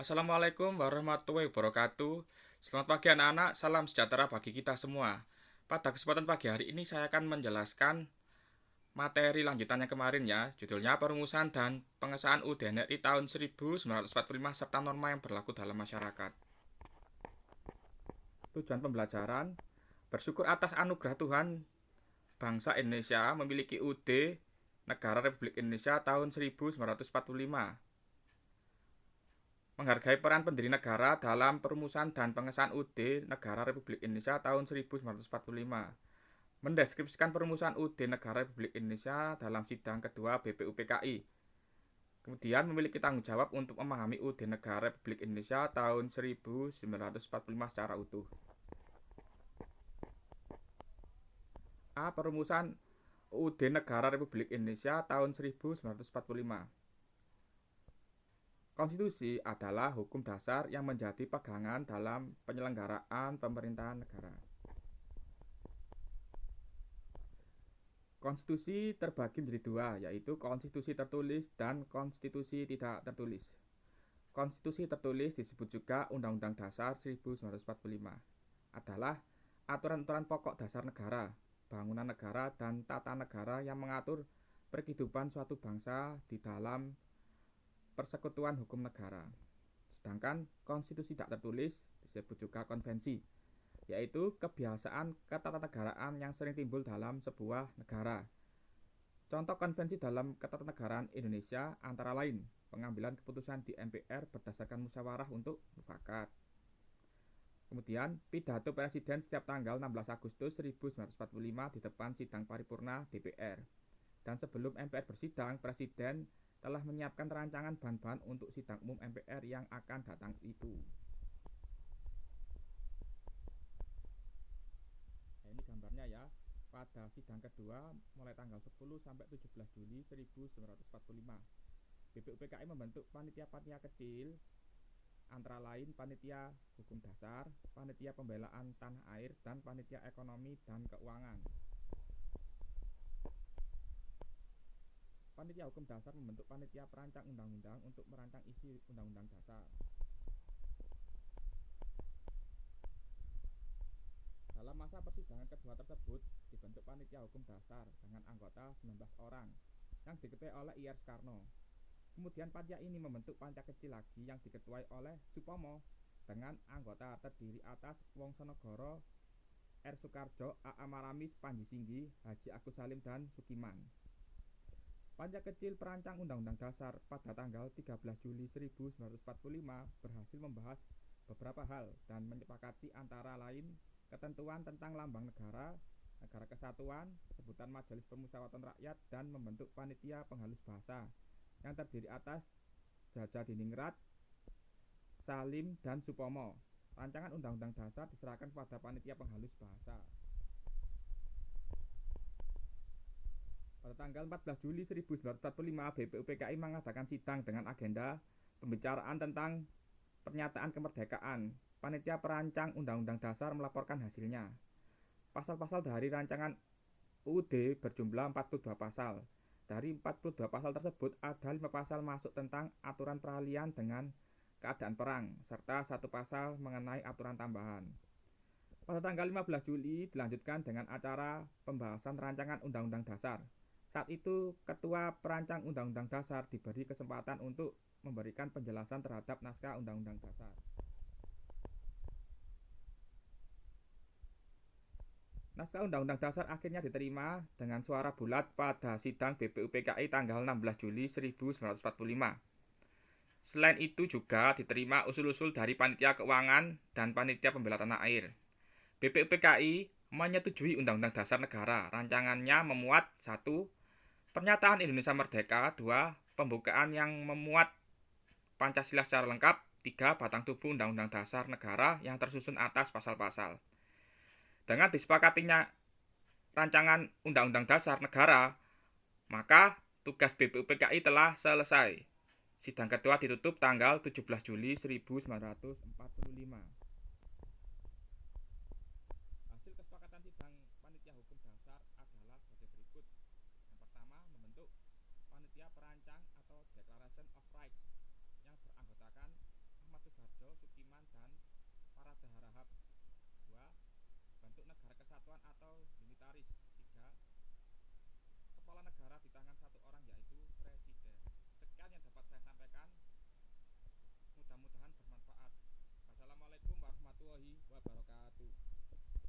Assalamualaikum warahmatullahi wabarakatuh. Selamat pagi anak-anak, salam sejahtera bagi kita semua. Pada kesempatan pagi hari ini saya akan menjelaskan materi lanjutannya kemarin ya. Judulnya perumusan dan pengesahan UUD NRI tahun 1945 serta norma yang berlaku dalam masyarakat. Tujuan pembelajaran: bersyukur atas anugerah Tuhan, bangsa Indonesia memiliki UUD Negara Republik Indonesia tahun 1945. Menghargai peran pendiri negara dalam perumusan dan pengesahan UUD Negara Republik Indonesia tahun 1945. Mendeskripsikan perumusan UUD Negara Republik Indonesia dalam sidang kedua BPUPKI. Kemudian memiliki tanggung jawab untuk memahami UUD Negara Republik Indonesia tahun 1945 secara utuh. A. Perumusan UUD Negara Republik Indonesia tahun 1945. Konstitusi adalah hukum dasar yang menjadi pegangan dalam penyelenggaraan pemerintahan negara. Konstitusi terbagi menjadi dua, yaitu konstitusi tertulis dan konstitusi tidak tertulis. Konstitusi tertulis disebut juga Undang-Undang Dasar 1945, adalah aturan-aturan pokok dasar negara, bangunan negara, dan tata negara yang mengatur perkehidupan suatu bangsa di dalam persekutuan hukum negara. Sedangkan konstitusi tidak tertulis disebut juga konvensi, yaitu kebiasaan ketatanegaraan yang sering timbul dalam sebuah negara. Contoh konvensi dalam ketatanegaraan Indonesia antara lain pengambilan keputusan di MPR berdasarkan musyawarah untuk mufakat. Kemudian pidato presiden setiap tanggal 16 Agustus 1945 di depan sidang paripurna DPR. Dan sebelum MPR bersidang, presiden telah menyiapkan rancangan bahan-bahan untuk sidang umum MPR yang akan datang itu. Nah, ini gambarnya ya. Pada sidang kedua mulai tanggal 10 sampai 17 Juli 1945, BPUPKI membentuk panitia-panitia kecil antara lain panitia hukum dasar, panitia pembelaan tanah air, dan panitia ekonomi dan keuangan. Panitia hukum dasar membentuk panitia perancang undang-undang untuk merancang isi undang-undang dasar. Dalam masa persidangan kedua tersebut dibentuk panitia hukum dasar dengan anggota 19 orang yang diketuai oleh IR Soekarno. Kemudian panitia ini membentuk panitia kecil lagi yang diketuai oleh Supomo dengan anggota terdiri atas Wongsonegoro, R. Soekarjo, A.A. Maramis, Panji Singgi, Haji Agus Salim, dan Sukiman. Panitia kecil perancang Undang-Undang Dasar pada tanggal 13 Juli 1945 berhasil membahas beberapa hal dan menyepakati antara lain ketentuan tentang lambang negara, negara kesatuan, sebutan Majelis Permusyawaratan Rakyat, dan membentuk panitia penghalus bahasa yang terdiri atas Jaja Diningrat, Salim, dan Supomo. Rancangan Undang-Undang Dasar diserahkan pada panitia penghalus bahasa. Pada tanggal 14 Juli 1945, BPUPKI mengadakan sidang dengan agenda pembicaraan tentang pernyataan kemerdekaan. Panitia perancang Undang-Undang Dasar melaporkan hasilnya. Pasal-pasal dari rancangan UUD berjumlah 42 pasal. Dari 42 pasal tersebut, ada 5 pasal masuk tentang aturan peralihan dengan keadaan perang, serta 1 pasal mengenai aturan tambahan. Pada tanggal 15 Juli dilanjutkan dengan acara pembahasan rancangan Undang-Undang Dasar. Saat itu, Ketua Perancang Undang-Undang Dasar diberi kesempatan untuk memberikan penjelasan terhadap naskah Undang-Undang Dasar. Naskah Undang-Undang Dasar akhirnya diterima dengan suara bulat pada sidang BPUPKI tanggal 16 Juli 1945. Selain itu juga diterima usul-usul dari Panitia Keuangan dan Panitia Pembela Tanah Air. BPUPKI menyetujui Undang-Undang Dasar Negara. Rancangannya memuat 1. Pernyataan Indonesia Merdeka. 2. Pembukaan yang memuat Pancasila secara lengkap. 3. Batang tubuh Undang-Undang Dasar Negara yang tersusun atas pasal-pasal. Dengan disepakatinya rancangan Undang-Undang Dasar Negara, maka tugas BPUPKI telah selesai. Sidang kedua ditutup tanggal 17 Juli 1945.